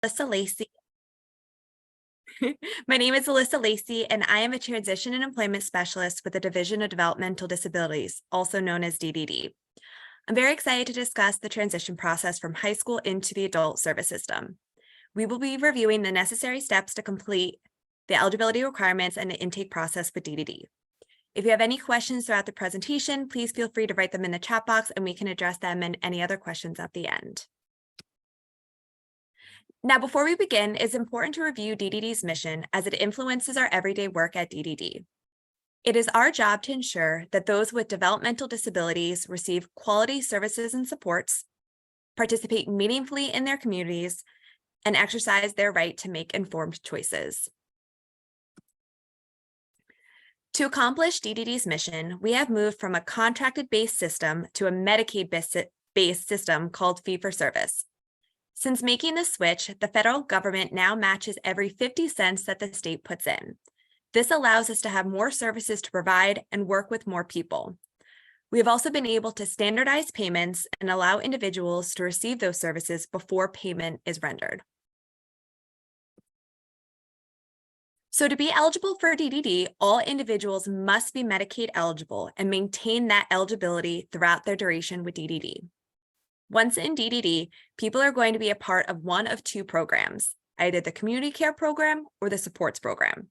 Alyssa Lacey. My name is Alyssa Lacey, and I am a Transition and Employment Specialist with the Division of Developmental Disabilities, also known as DDD. I'm very excited to discuss the transition process from high school into the adult service system. We will be reviewing the necessary steps to complete the eligibility requirements and the intake process with DDD. If you have any questions throughout the presentation, please feel free to write them in the chat box and we can address them and any other questions at the end. Now, before we begin, it's important to review DDD's mission as it influences our everyday work at DDD. It is our job to ensure that those with developmental disabilities receive quality services and supports, participate meaningfully in their communities, and exercise their right to make informed choices. To accomplish DDD's mission, we have moved from a contracted-based system to a Medicaid-based system called fee-for-service. Since making the switch, the federal government now matches every 50 cents that the state puts in. This allows us to have more services to provide and work with more people. We have also been able to standardize payments and allow individuals to receive those services before payment is rendered. So to be eligible for DDD, all individuals must be Medicaid eligible and maintain that eligibility throughout their duration with DDD. Once in DDD, people are going to be a part of one of two programs, either the community care program or the supports program.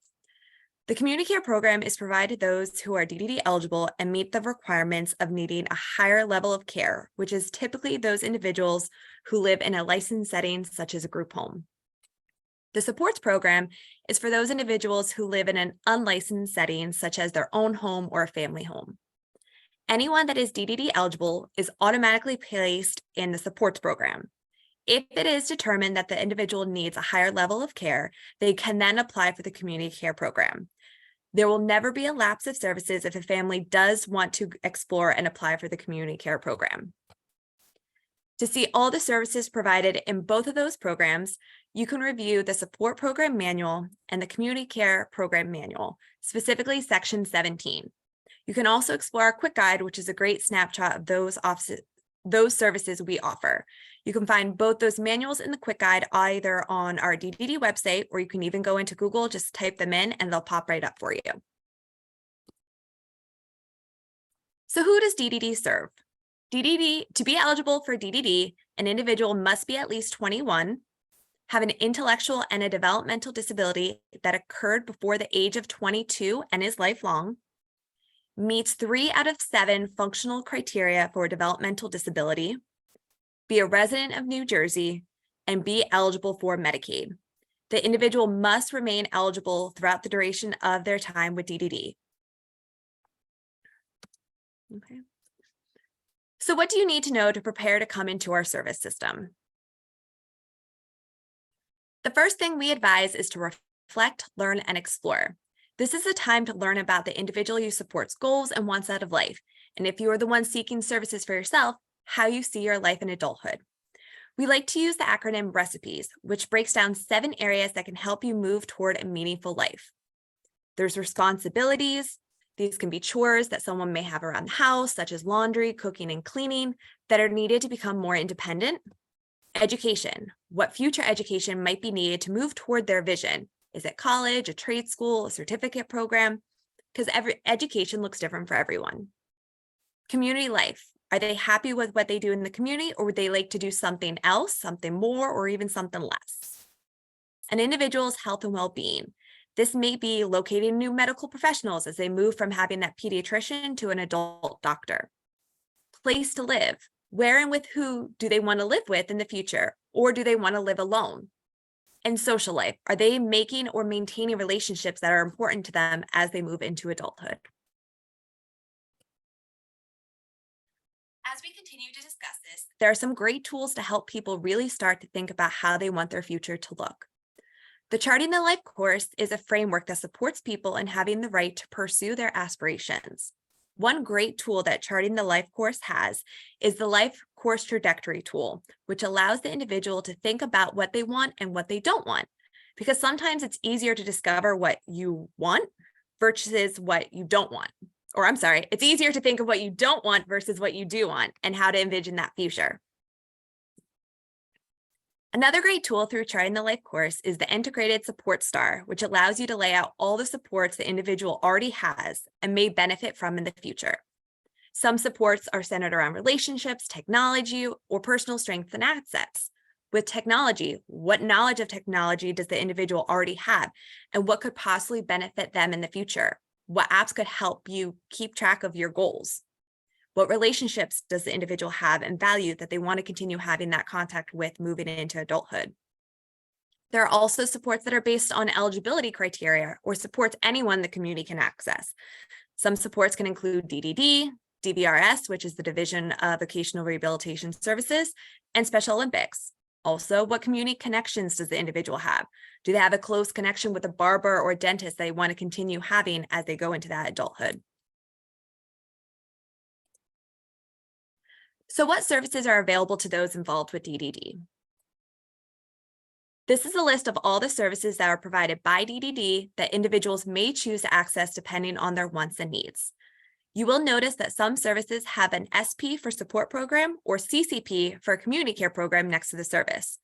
The community care program is provided to those who are DDD eligible and meet the requirements of needing a higher level of care, which is typically those individuals who live in a licensed setting such as a group home. The supports program is for those individuals who live in an unlicensed setting such as their own home or a family home. Anyone that is DDD eligible is automatically placed in the supports program. If it is determined that the individual needs a higher level of care, they can then apply for the community care program. There will never be a lapse of services if a family does want to explore and apply for the community care program. To see all the services provided in both of those programs, you can review the support program manual and the community care program manual, specifically section 17. You can also explore our quick guide, which is a great snapshot of those services we offer. You can find both those manuals in the quick guide either on our DDD website, or you can even go into Google, just type them in and they'll pop right up for you. So who does DDD serve? To be eligible for DDD, an individual must be at least 21, have an intellectual and a developmental disability that occurred before the age of 22 and is lifelong, meets 3 out of 7 functional criteria for developmental disability, be a resident of New Jersey, and be eligible for Medicaid. The individual must remain eligible throughout the duration of their time with DDD. Okay. So what do you need to know to prepare to come into our service system? The first thing we advise is to reflect, learn, and explore. This is the time to learn about the individual you support's goals and wants out of life, and if you are the one seeking services for yourself, how you see your life in adulthood. We like to use the acronym RECIPES, which breaks down 7 areas that can help you move toward a meaningful life. There's responsibilities. These can be chores that someone may have around the house, such as laundry, cooking, and cleaning, that are needed to become more independent. Education, what future education might be needed to move toward their vision. Is it college, a trade school, a certificate program? Because every education looks different for everyone. Community life. Are they happy with what they do in the community, or would they like to do something else, something more, or even something less? An individual's health and well-being. This may be locating new medical professionals as they move from having that pediatrician to an adult doctor. Place to live. Where and with who do they want to live with in the future, or do they want to live alone? And social life. Are they making or maintaining relationships that are important to them as they move into adulthood? As we continue to discuss this, there are some great tools to help people really start to think about how they want their future to look. The Charting the Life course is a framework that supports people in having the right to pursue their aspirations. One great tool that Charting the Life course has is the Life Course Trajectory tool, which allows the individual to think about what they want and what they don't want. Because sometimes it's easier to discover what you want versus what you don't want. Or I'm sorry, it's easier to think of what you don't want versus what you do want and how to envision that future. Another great tool through Charting the Life course is the Integrated Support Star, which allows you to lay out all the supports the individual already has and may benefit from in the future. Some supports are centered around relationships, technology, or personal strengths and assets. With technology, what knowledge of technology does the individual already have, and what could possibly benefit them in the future? What apps could help you keep track of your goals? What relationships does the individual have and value that they want to continue having that contact with moving into adulthood? There are also supports that are based on eligibility criteria or supports anyone the community can access. Some supports can include DDD, DVRS, which is the Division of Vocational Rehabilitation Services, and Special Olympics. Also, what community connections does the individual have? Do they have a close connection with a barber or a dentist they want to continue having as they go into that adulthood? So what services are available to those involved with DDD? This is a list of all the services that are provided by DDD that individuals may choose to access depending on their wants and needs. You will notice that some services have an SP for support program or CCP for a community care program next to the service.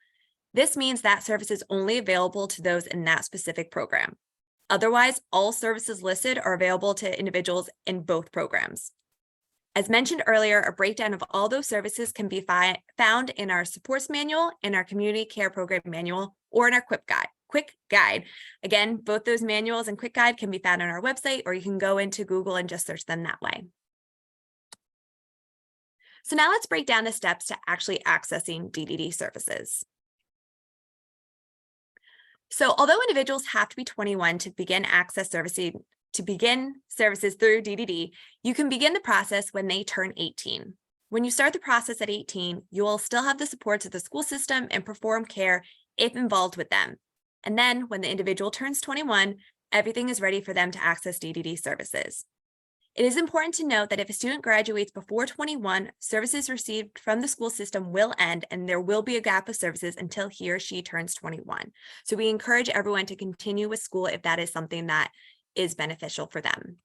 This means that service is only available to those in that specific program. Otherwise, all services listed are available to individuals in both programs. As mentioned earlier, a breakdown of all those services can be found in our supports manual, in our community care program manual, or in our quick guide. Again, both those manuals and quick guide can be found on our website, or you can go into Google and just search them that way. So now let's break down the steps to actually accessing DDD services. So although individuals have to be 21 to begin services through DDD, you can begin the process when they turn 18. When you start the process at 18, you will still have the supports of the school system and perform care if involved with them. And then when the individual turns 21, everything is ready for them to access DDD services. It is important to note that if a student graduates before 21, services received from the school system will end and there will be a gap of services until he or she turns 21. So we encourage everyone to continue with school if that is something that is beneficial for them.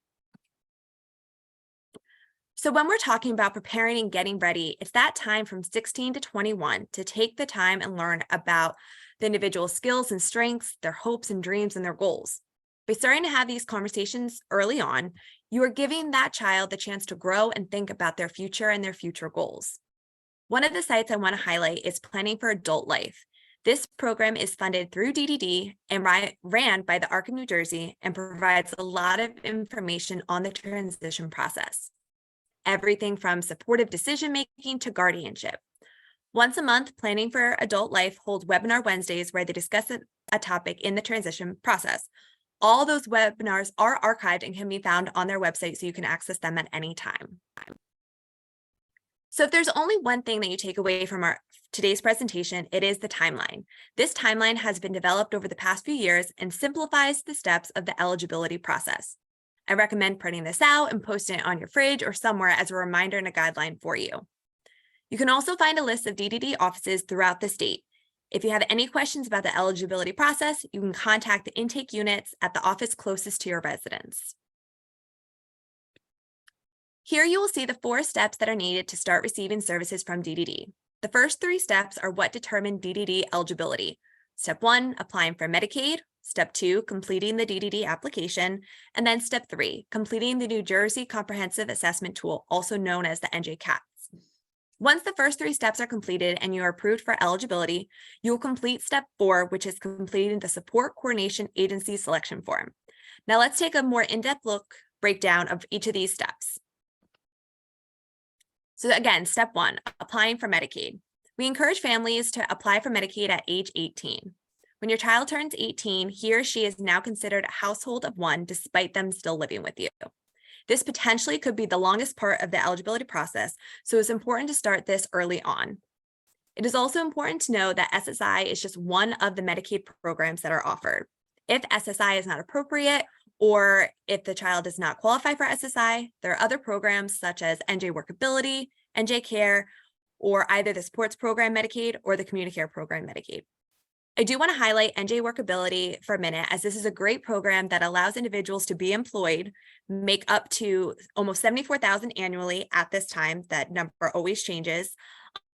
So when we're talking about preparing and getting ready, it's that time from 16 to 21 to take the time and learn about the individual's skills and strengths, their hopes and dreams, and their goals. By starting to have these conversations early on, you are giving that child the chance to grow and think about their future and their future goals. One of the sites I want to highlight is Planning for Adult Life. This program is funded through DDD and ran by the ARC of New Jersey and provides a lot of information on the transition process. Everything from supportive decision-making to guardianship. Once a month, Planning for Adult Life holds webinar Wednesdays where they discuss a topic in the transition process. All those webinars are archived and can be found on their website, so you can access them at any time. So if there's only one thing that you take away from today's presentation, it is the timeline. This timeline has been developed over the past few years and simplifies the steps of the eligibility process. I recommend printing this out and posting it on your fridge or somewhere as a reminder and a guideline for you. You can also find a list of DDD offices throughout the state. If you have any questions about the eligibility process, you can contact the intake units at the office closest to your residence. Here you will see the 4 steps that are needed to start receiving services from DDD. The first 3 steps are what determine DDD eligibility. Step 1, applying for Medicaid. Step 2, completing the DDD application. And then step 3, completing the New Jersey Comprehensive Assessment Tool, also known as the NJCAPS. Once the first 3 steps are completed and you are approved for eligibility, you will complete step 4, which is completing the Support Coordination Agency Selection Form. Now let's take a more in-depth breakdown of each of these steps. So again, step 1, applying for Medicaid. We encourage families to apply for Medicaid at age 18. When your child turns 18, he or she is now considered a household of 1 despite them still living with you. This potentially could be the longest part of the eligibility process, so it's important to start this early on. It is also important to know that SSI is just one of the Medicaid programs that are offered. If SSI is not appropriate, or if the child does not qualify for SSI, there are other programs such as NJ Workability, NJ Care, or either the Sports Program Medicaid or the Community Care Program Medicaid. I do want to highlight NJ Workability for a minute, as this is a great program that allows individuals to be employed, make up to almost $74,000 annually at this time. That number always changes,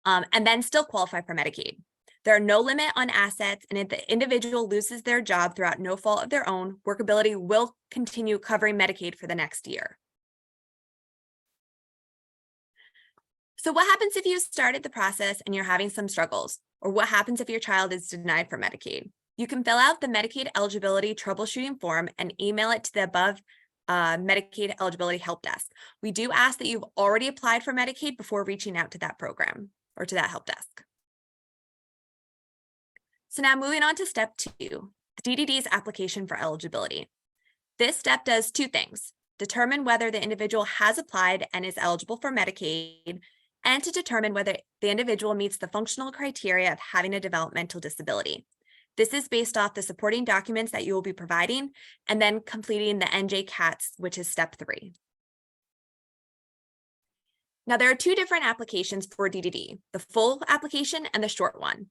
and then still qualify for Medicaid. There are no limit on assets, and if the individual loses their job throughout no fault of their own, Workability will continue covering Medicaid for the next year. So what happens if you started the process and you're having some struggles? Or what happens if your child is denied for Medicaid? You can fill out the Medicaid eligibility troubleshooting form and email it to the above Medicaid eligibility help desk. We do ask that you've already applied for Medicaid before reaching out to that program or to that help desk. So now moving on to step 2, the DDD's application for eligibility. This step does 2 things: determine whether the individual has applied and is eligible for Medicaid, and to determine whether the individual meets the functional criteria of having a developmental disability. This is based off the supporting documents that you will be providing and then completing the NJCATS, which is step 3. Now, there are 2 different applications for DDD, the full application and the short one.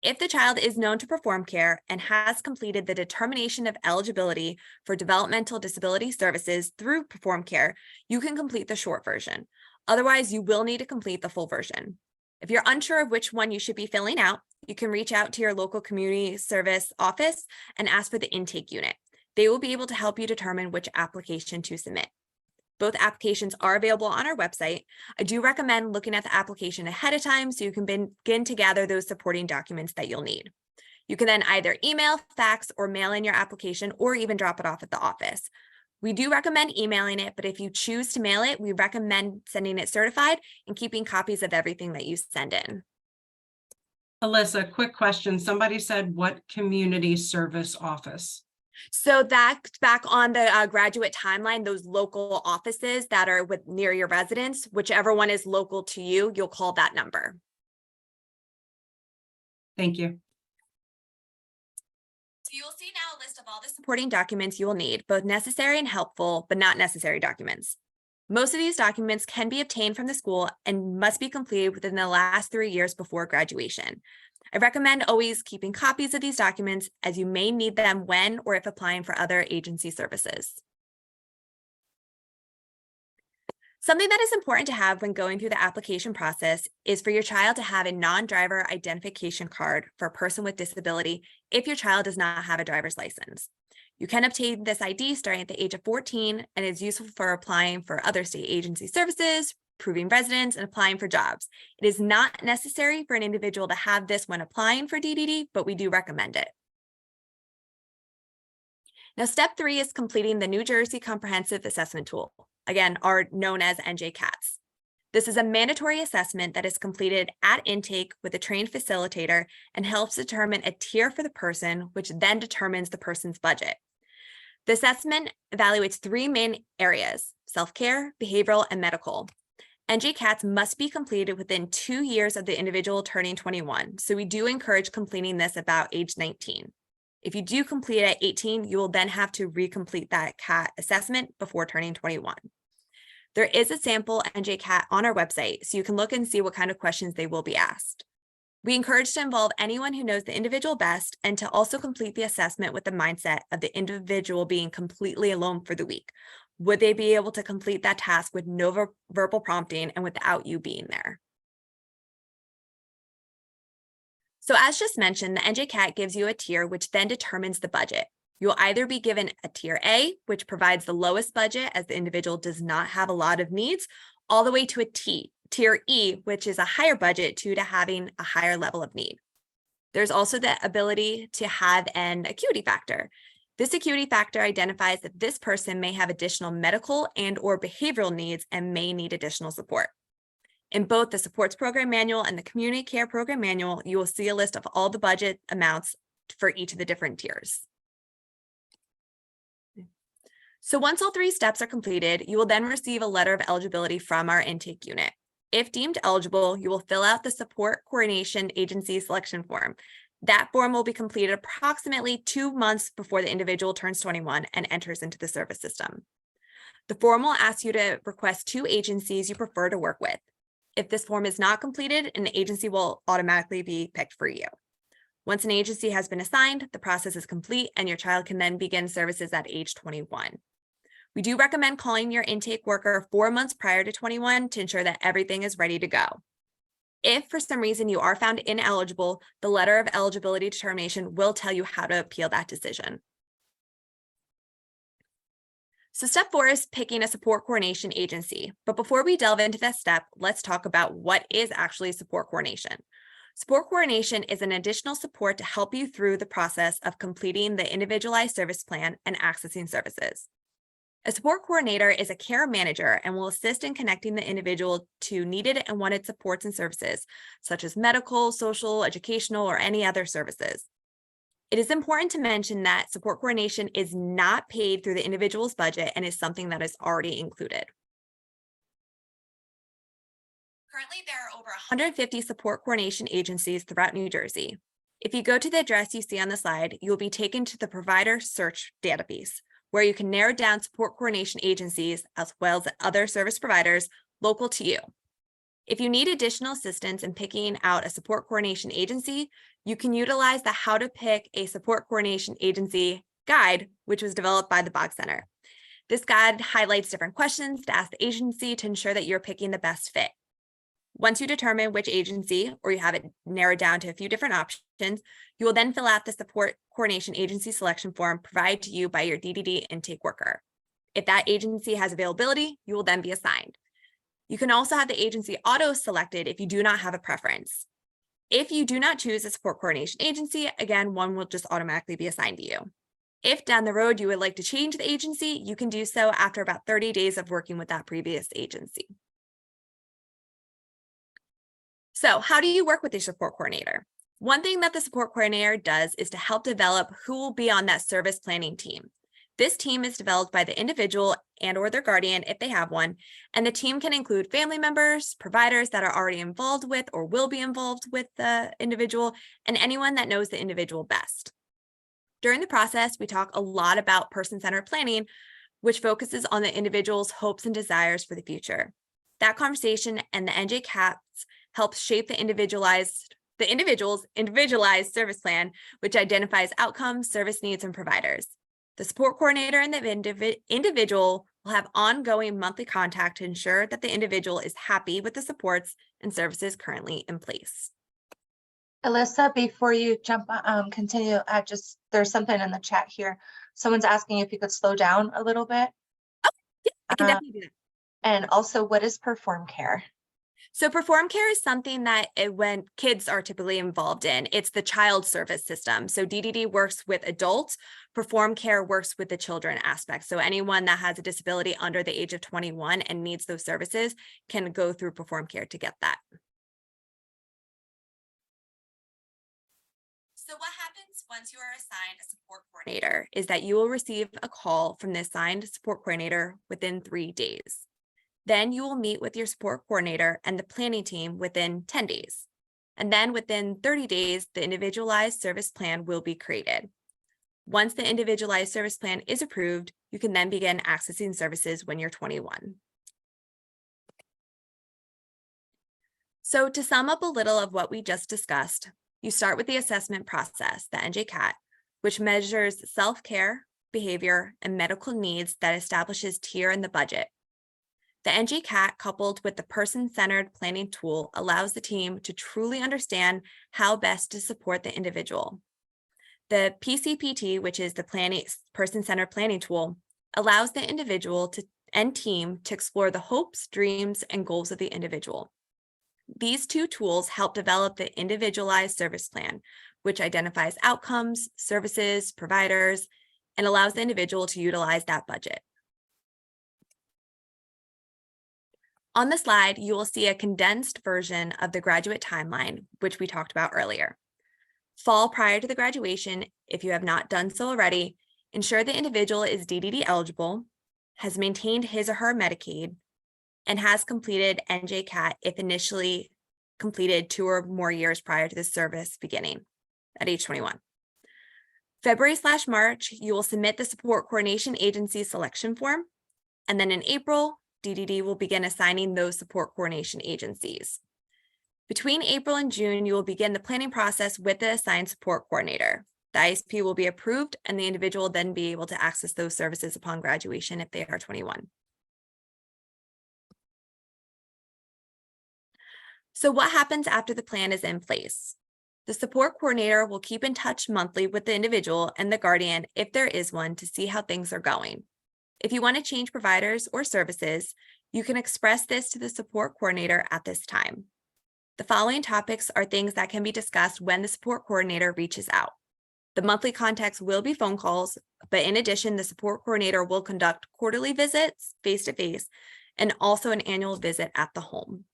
If the child is known to perform care and has completed the determination of eligibility for developmental disability services through perform care, you can complete the short version. Otherwise, you will need to complete the full version. If you're unsure of which one you should be filling out, you can reach out to your local community service office and ask for the intake unit. They will be able to help you determine which application to submit. Both applications are available on our website. I do recommend looking at the application ahead of time so you can begin to gather those supporting documents that you'll need. You can then either email, fax, or mail in your application, or even drop it off at the office. We do recommend emailing it, but if you choose to mail it, we recommend sending it certified and keeping copies of everything that you send in. Alyssa, quick question. Somebody said, what community service office? So that's back on the graduate timeline, those local offices that are near your residence, whichever one is local to you, you'll call that number. Thank you. So you will see now a list of all the supporting documents you will need, both necessary and helpful, but not necessary documents. Most of these documents can be obtained from the school and must be completed within the last 3 years before graduation. I recommend always keeping copies of these documents, as you may need them when or if applying for other agency services. Something that is important to have when going through the application process is for your child to have a non-driver identification card for a person with disability if your child does not have a driver's license. You can obtain this ID starting at the age of 14 and is useful for applying for other state agency services, proving residence, and applying for jobs. It is not necessary for an individual to have this when applying for DDD, but we do recommend it. Now, step 3 is completing the New Jersey Comprehensive Assessment Tool, again, are known as NJCATS. This is a mandatory assessment that is completed at intake with a trained facilitator and helps determine a tier for the person, which then determines the person's budget. The assessment evaluates 3 main areas: self-care, behavioral, and medical. NJCATS must be completed within 2 years of the individual turning 21, so we do encourage completing this about age 19. If you do complete at 18, you will then have to recomplete that CAT assessment before turning 21. There is a sample NJCAT on our website, so you can look and see what kind of questions they will be asked. We encourage to involve anyone who knows the individual best and to also complete the assessment with the mindset of the individual being completely alone for the week. Would they be able to complete that task with no verbal prompting and without you being there? So as just mentioned, the NJCAT gives you a tier which then determines the budget. You'll either be given a tier A, which provides the lowest budget as the individual does not have a lot of needs, all the way to a tier E, which is a higher budget due to having a higher level of need. There's also the ability to have an acuity factor. This acuity factor identifies that this person may have additional medical and/or behavioral needs and may need additional support. In both the supports program manual and the community care program manual, you will see a list of all the budget amounts for each of the different tiers. So once all 3 steps are completed, you will then receive a letter of eligibility from our intake unit. If deemed eligible, you will fill out the support coordination agency selection form. That form will be completed approximately 2 months before the individual turns 21 and enters into the service system. The form will ask you to request 2 agencies you prefer to work with. If this form is not completed, an agency will automatically be picked for you. Once an agency has been assigned, the process is complete and your child can then begin services at age 21. We do recommend calling your intake worker 4 months prior to 21 to ensure that everything is ready to go. If for some reason you are found ineligible, the letter of eligibility determination will tell you how to appeal that decision. So step 4 is picking a support coordination agency. But before we delve into that step, let's talk about what is actually support coordination. Support coordination is an additional support to help you through the process of completing the individualized service plan and accessing services. A support coordinator is a care manager and will assist in connecting the individual to needed and wanted supports and services, such as medical, social, educational, or any other services. It is important to mention that support coordination is not paid through the individual's budget and is something that is already included. Currently, there are over 150 support coordination agencies throughout New Jersey. If you go to the address you see on the slide, you will be taken to the provider search database, where you can narrow down support coordination agencies as well as other service providers local to you. If you need additional assistance in picking out a support coordination agency, you can utilize the How to Pick a Support Coordination Agency guide, which was developed by the Bog Center. This guide highlights different questions to ask the agency to ensure that you're picking the best fit. Once you determine which agency, or you have it narrowed down to a few different options, you will then fill out the support coordination agency selection form provided to you by your DDD intake worker. If that agency has availability, you will then be assigned. You can also have the agency auto-selected if you do not have a preference. If you do not choose a support coordination agency, again, one will just automatically be assigned to you. If down the road you would like to change the agency, you can do so after about 30 days of working with that previous agency. So how do you work with your support coordinator? One thing that the support coordinator does is to help develop who will be on that service planning team. This team is developed by the individual and/or their guardian if they have one, and the team can include family members, providers that are already involved with or will be involved with the individual, and anyone that knows the individual best. During the process, we talk a lot about person-centered planning, which focuses on the individual's hopes and desires for the future. That conversation and the NJCAPS helps shape the individual's individualized service plan, which identifies outcomes, service needs, and providers. The support coordinator and the individual will have ongoing monthly contact to ensure that the individual is happy with the supports and services currently in place. Alyssa, before you continue, there's something in the chat here. Someone's asking if you could slow down a little bit. Oh, yeah, I can definitely do that. And also, what is Perform Care? So Perform Care is something that when kids are typically involved in, it's the child service system. So DDD works with adults, Perform Care works with the children aspect. So anyone that has a disability under the age of 21 and needs those services can go through Perform Care to get that. So what happens once you are assigned a support coordinator is that you will receive a call from the assigned support coordinator within 3 days. Then you will meet with your support coordinator and the planning team within 10 days. And then within 30 days, the individualized service plan will be created. Once the individualized service plan is approved, you can then begin accessing services when you're 21. So to sum up a little of what we just discussed, you start with the assessment process, the NJCAT, which measures self-care, behavior, and medical needs that establishes tier in the budget. The NJCAT, coupled with the person-centered planning tool, allows the team to truly understand how best to support the individual. The PCPT, which is the person-centered planning tool, allows the individual and team to explore the hopes, dreams, and goals of the individual. These two tools help develop the individualized service plan, which identifies outcomes, services, providers, and allows the individual to utilize that budget. On the slide, you will see a condensed version of the graduate timeline, which we talked about earlier. Fall prior to the graduation, if you have not done so already, ensure the individual is DDD eligible, has maintained his or her Medicaid, and has completed NJCAT if initially completed 2 or more years prior to the service beginning at age 21. February/March, you will submit the support coordination agency selection form, and then in April, DDD will begin assigning those support coordination agencies. Between April and June, you will begin the planning process with the assigned support coordinator. The ISP will be approved, and the individual will then be able to access those services upon graduation if they are 21. So what happens after the plan is in place? The support coordinator will keep in touch monthly with the individual and the guardian, if there is one, to see how things are going. If you want to change providers or services, you can express this to the support coordinator at this time. The following topics are things that can be discussed when the support coordinator reaches out. The monthly contacts will be phone calls, but in addition, the support coordinator will conduct quarterly visits face-to-face and also an annual visit at the home.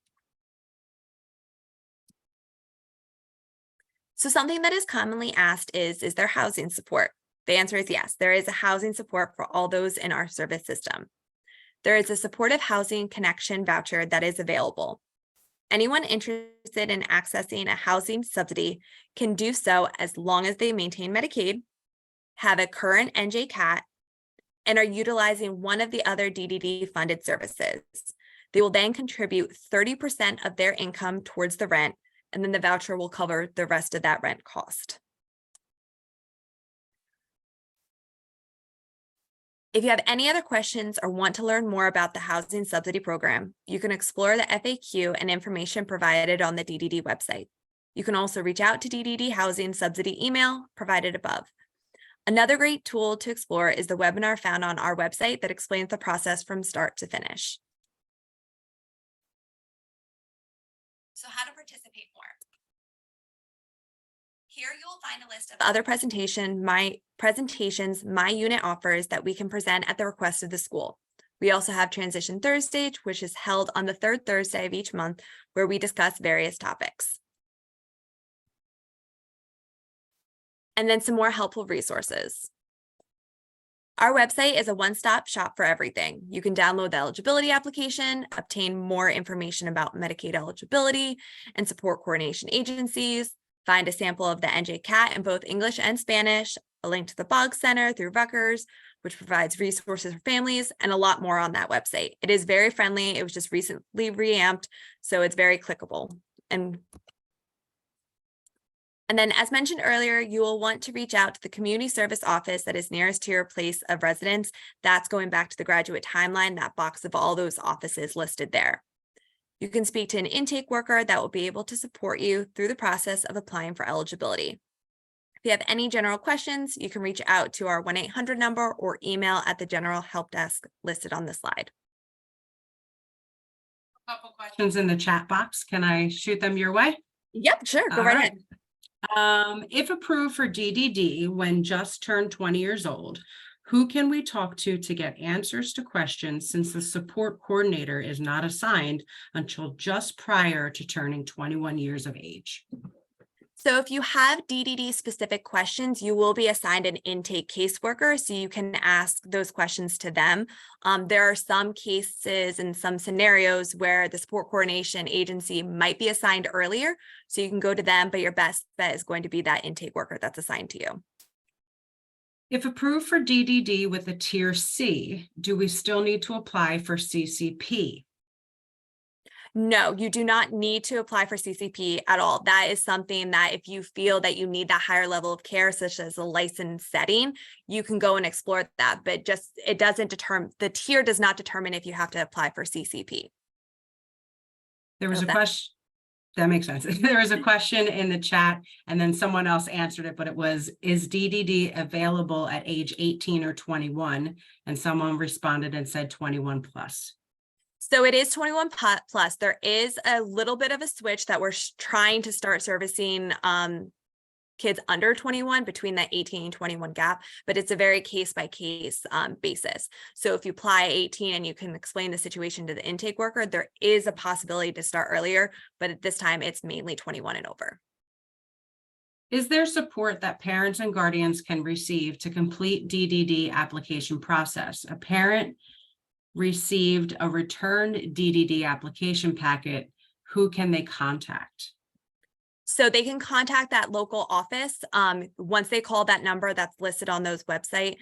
So something that is commonly asked is there housing support? The answer is yes, there is a housing support for all those in our service system. There is a supportive housing connection voucher that is available. Anyone interested in accessing a housing subsidy can do so as long as they maintain Medicaid, have a current NJCAT, and are utilizing one of the other DDD funded services. They will then contribute 30% of their income towards the rent, and then the voucher will cover the rest of that rent cost. If you have any other questions or want to learn more about the housing subsidy program, you can explore the FAQ and information provided on the DDD website. You can also reach out to DDD Housing Subsidy email provided above. Another great tool to explore is the webinar found on our website that explains the process from start to finish. So how to participate more? Here you will find a list of other presentations my unit offers that we can present at the request of the school. We also have Transition Thursday, which is held on the third Thursday of each month, where we discuss various topics. And then some more helpful resources. Our website is a one-stop shop for everything. You can download the eligibility application, obtain more information about Medicaid eligibility and support coordination agencies, find a sample of the NJCAT in both English and Spanish, a link to the Bog Center through Rutgers, which provides resources for families, and a lot more on that website. It is very friendly. It was just recently reamped, so it's very clickable. And then, as mentioned earlier, you will want to reach out to the community service office that is nearest to your place of residence. That's going back to the graduate timeline, that box of all those offices listed there. You can speak to an intake worker that will be able to support you through the process of applying for eligibility. If you have any general questions, you can reach out to our 1-800 number or email at the general help desk listed on the slide. A couple questions in the chat box. Can I shoot them your way? Yep, sure, go right ahead. If approved for DDD when just turned 20 years old, who can we talk to get answers to questions, since the support coordinator is not assigned until just prior to turning 21 years of age? So if you have DDD specific questions, you will be assigned an intake caseworker, so you can ask those questions to them. There are some cases and some scenarios where the support coordination agency might be assigned earlier, so you can go to them, but your best bet is going to be that intake worker that's assigned to you. If approved for DDD with a tier C, do we still need to apply for CCP? No, you do not need to apply for CCP at all. That is something that if you feel that you need that higher level of care, such as a licensed setting, you can go and explore that, but just it doesn't determine, the tier does not determine if you have to apply for CCP. There was a question. That makes sense. There was a question in the chat and then someone else answered it, but it was, is DDD available at age 18 or 21? And someone responded and said 21 plus. So it is 21 plus. There is a little bit of a switch that we're trying to start servicing kids under 21 between that 18 and 21 gap, but it's a very case by case basis. So if you apply 18 and you can explain the situation to the intake worker, there is a possibility to start earlier, but at this time it's mainly 21 and over. Is there support that parents and guardians can receive to complete DDD application process? A parent received a returned DDD application packet. Who can they contact? So they can contact that local office. Once they call that number that's listed on those website,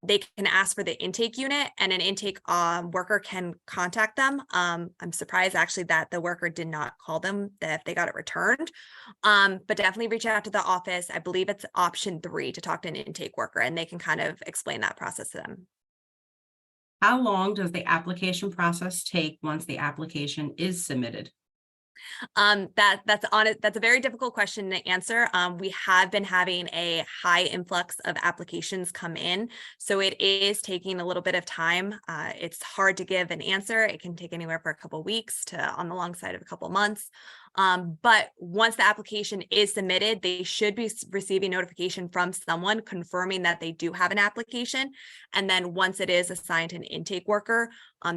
they can ask for the intake unit and an intake worker can contact them. I'm surprised actually that the worker did not call them if they got it returned, but definitely reach out to the office. I believe it's option 3 to talk to an intake worker, and they can kind of explain that process to them. How long does the application process take once the application is submitted? That's a very difficult question to answer. We have been having a high influx of applications come in, so it is taking a little bit of time. It's hard to give an answer. It can take anywhere for a couple weeks to on the long side of a couple months. But once the application is submitted, they should be receiving notification from someone confirming that they do have an application. And then once it is assigned to an intake worker,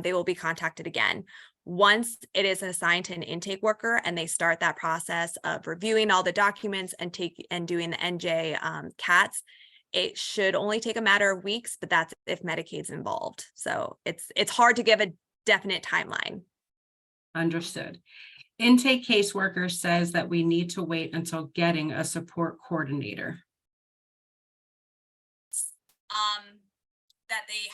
they will be contacted again. Once it is assigned to an intake worker and they start that process of reviewing all the documents and doing the NJ CATs, it should only take a matter of weeks, but that's if Medicaid's involved. So it's hard to give a definite timeline. Understood. Intake caseworker says that we need to wait until getting a support coordinator. That they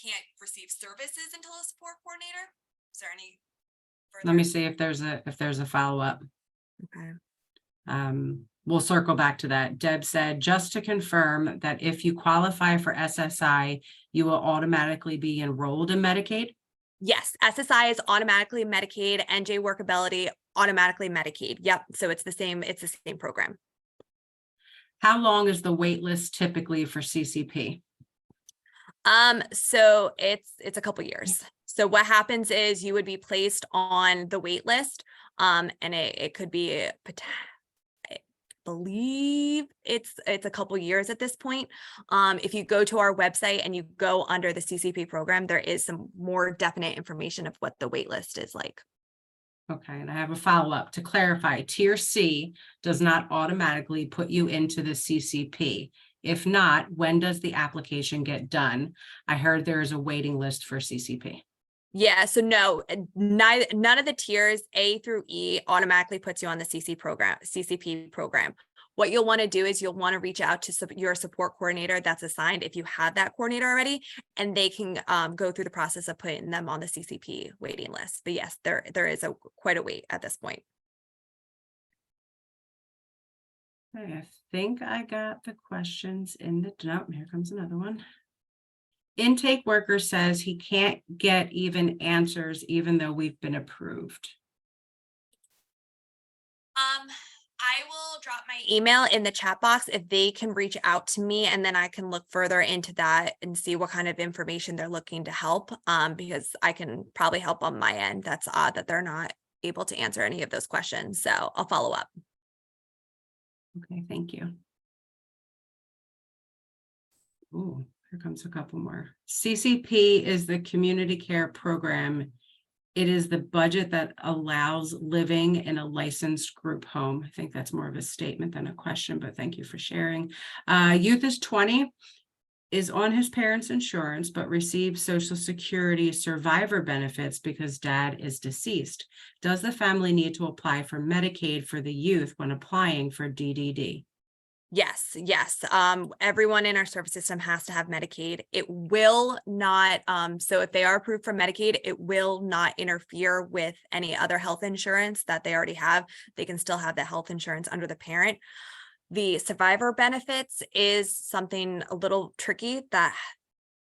can't receive services until a support coordinator. Is there any further? Let me see if there's a follow-up. Okay. We'll circle back to that. Deb said, just to confirm that if you qualify for SSI, you will automatically be enrolled in Medicaid? Yes, SSI is automatically Medicaid, NJ Workability automatically Medicaid. Yep. So it's the same program. How long is the wait list typically for CCP? So it's a couple years. So what happens is you would be placed on the wait list, and it could be, I believe it's a couple years at this point. If you go to our website and you go under the CCP program, there is some more definite information of what the wait list is like. Okay, and I have a follow-up to clarify. Tier C does not automatically put you into the CCP. If not, when does the application get done? I heard there is a waiting list for CCP. Yeah, so no, none of the tiers A through E automatically puts you on the CCP program. What you'll want to do is you'll want to reach out to your support coordinator that's assigned if you have that coordinator already, and they can go through the process of putting them on the CCP waiting list. But yes, there is quite a wait at this point. Okay, I think I got the questions in the note. Here comes another one. Intake worker says he can't get even answers even though we've been approved. I will drop my email in the chat box if they can reach out to me, and then I can look further into that and see what kind of information they're looking to help, because I can probably help on my end. That's odd that they're not able to answer any of those questions. So I'll follow up. Okay, thank you. Oh, here comes a couple more. CCP is the community care program. It is the budget that allows living in a licensed group home. I think that's more of a statement than a question, but thank you for sharing. Youth is 20, is on his parents' insurance, but receives Social Security survivor benefits because dad is deceased. Does the family need to apply for Medicaid for the youth when applying for DDD? Yes. Everyone in our service system has to have Medicaid. It will not, so if they are approved for Medicaid, it will not interfere with any other health insurance that they already have. They can still have the health insurance under the parent. The survivor benefits is something a little tricky that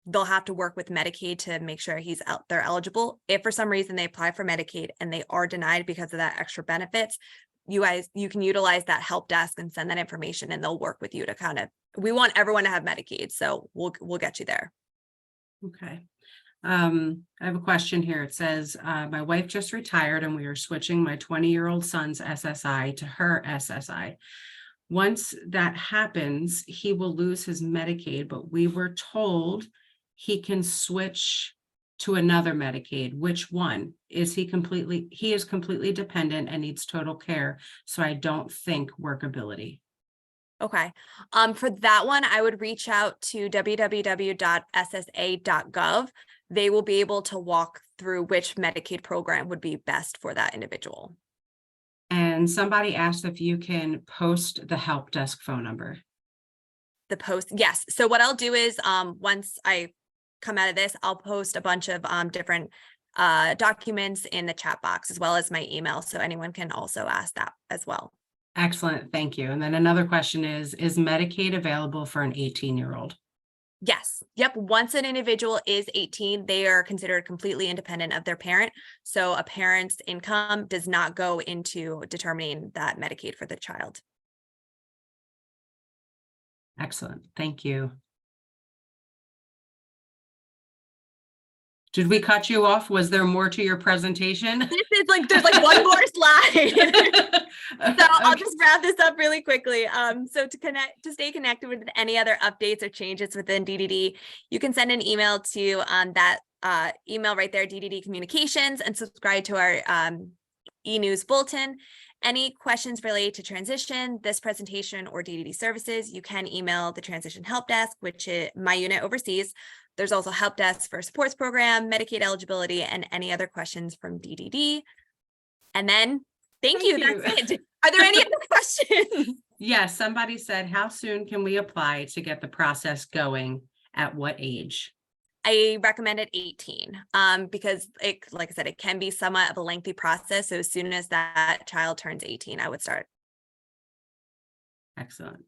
they'll have to work with Medicaid to make sure they're eligible. If for some reason they apply for Medicaid and they are denied because of that extra benefits, you can utilize that help desk and send that information, and they'll work with you to we want everyone to have Medicaid. So we'll get you there. Okay. I have a question here. It says, my wife just retired and we are switching my 20-year-old son's SSI to her SSI. Once that happens, he will lose his Medicaid, but we were told he can switch to another Medicaid. Which one? He is completely dependent and needs total care. So I don't think workability. Okay. For that one, I would reach out to www.ssa.gov. They will be able to walk through which Medicaid program would be best for that individual. And somebody asked if you can post the help desk phone number. Yes. So what I'll do is, once I come out of this, I'll post a bunch of different documents in the chat box as well as my email. So anyone can also ask that as well. Excellent. Thank you. And then another question is Medicaid available for an 18-year-old? Yes. Yep. Once an individual is 18, they are considered completely independent of their parent. So a parent's income does not go into determining that Medicaid for the child. Excellent. Thank you. Did we cut you off? Was there more to your presentation? This is like, there's like one more slide. So I'll just wrap this up really quickly. So to stay connected with any other updates or changes within DDD, you can send an email to that email right there, DDD Communications, and subscribe to our e-news bulletin. Any questions related to transition, this presentation, or DDD services, you can email the Transition Help Desk, which my unit oversees. There's also help desk for supports program, Medicaid eligibility, and any other questions from DDD. And then, thank you. That's it. Are there any other questions? Yes, somebody said, how soon can we apply to get the process going? At what age? I recommend at 18 because like I said, it can be somewhat of a lengthy process. So as soon as that child turns 18, I would start. Excellent.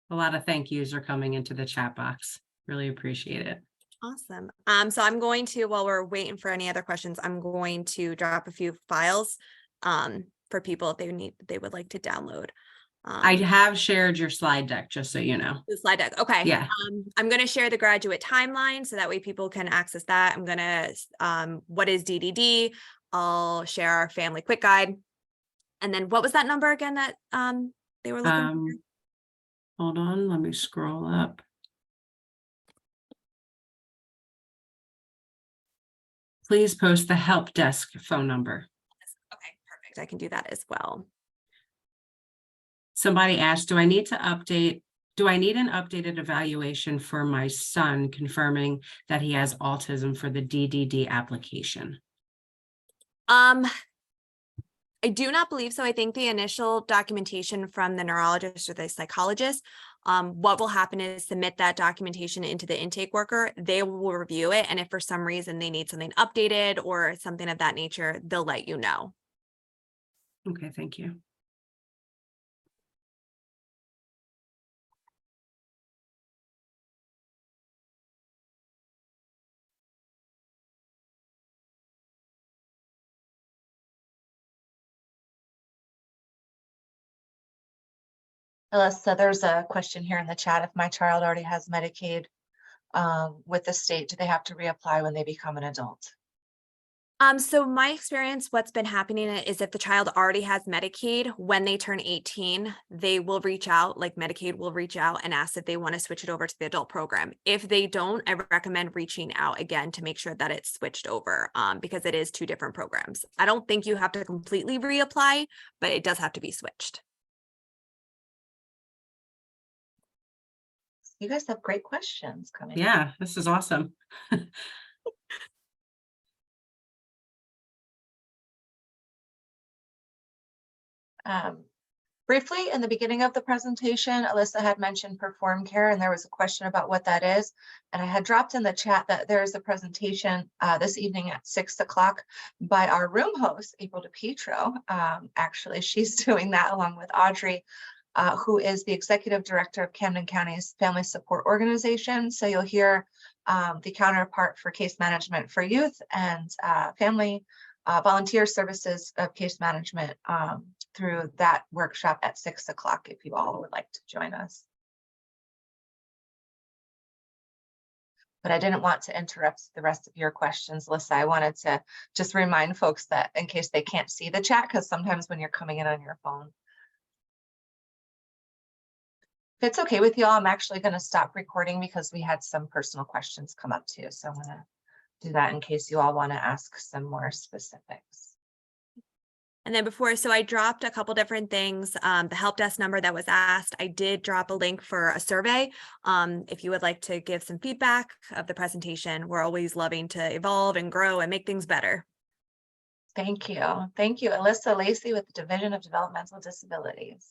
A lot of thank yous are coming into the chat box. Really appreciate it. Awesome. So I'm going to, while we're waiting for any other questions, I'm going to drop a few files for people if they would like to download. I have shared your slide deck, just so you know. The slide deck. Okay. Yeah. I'm going to share the graduate timeline so that way people can access that. I'm going to, what is DDD? I'll share our family quick guide. And then what was that number again that they were looking for? Hold on, let me scroll up. Please post the help desk phone number. Okay, perfect. I can do that as well. Somebody asked, do I need an updated evaluation for my son confirming that he has autism for the DDD application? I do not believe so. I think the initial documentation from the neurologist or the psychologist, what will happen is submit that documentation into the intake worker. They will review it. And if for some reason they need something updated or something of that nature, they'll let you know. Okay, thank you. Alyssa, there's a question here in the chat. If my child already has Medicaid with the state, do they have to reapply when they become an adult? So my experience, what's been happening is if the child already has Medicaid, when they turn 18, they will reach out, like Medicaid will reach out and ask if they want to switch it over to the adult program. If they don't, I recommend reaching out again to make sure that it's switched over because it is two different programs. I don't think you have to completely reapply, but it does have to be switched. You guys have great questions coming. Yeah, this is awesome. Briefly, in the beginning of the presentation, Alyssa had mentioned Perform Care, and there was a question about what that is. And I had dropped in the chat that there is a presentation this evening at 6 o'clock by our room host, April DePietro. Actually, she's doing that along with Audrey, who is the executive director of Camden County's Family Support Organization. So you'll hear the counterpart for case management for youth and family volunteer services of case management through that workshop at 6 o'clock if you all would like to join us. But I didn't want to interrupt the rest of your questions, Alyssa. I wanted to just remind folks that in case they can't see the chat, because sometimes when you're coming in on your phone. If it's okay with you all, I'm actually going to stop recording because we had some personal questions come up too. So I'm going to do that in case you all want to ask some more specifics. And then so I dropped a couple different things. The help desk number that was asked, I did drop a link for a survey. If you would like to give some feedback of the presentation, we're always loving to evolve and grow and make things better. Thank you. Thank you, Alyssa, Lacey with the Division of Developmental Disabilities.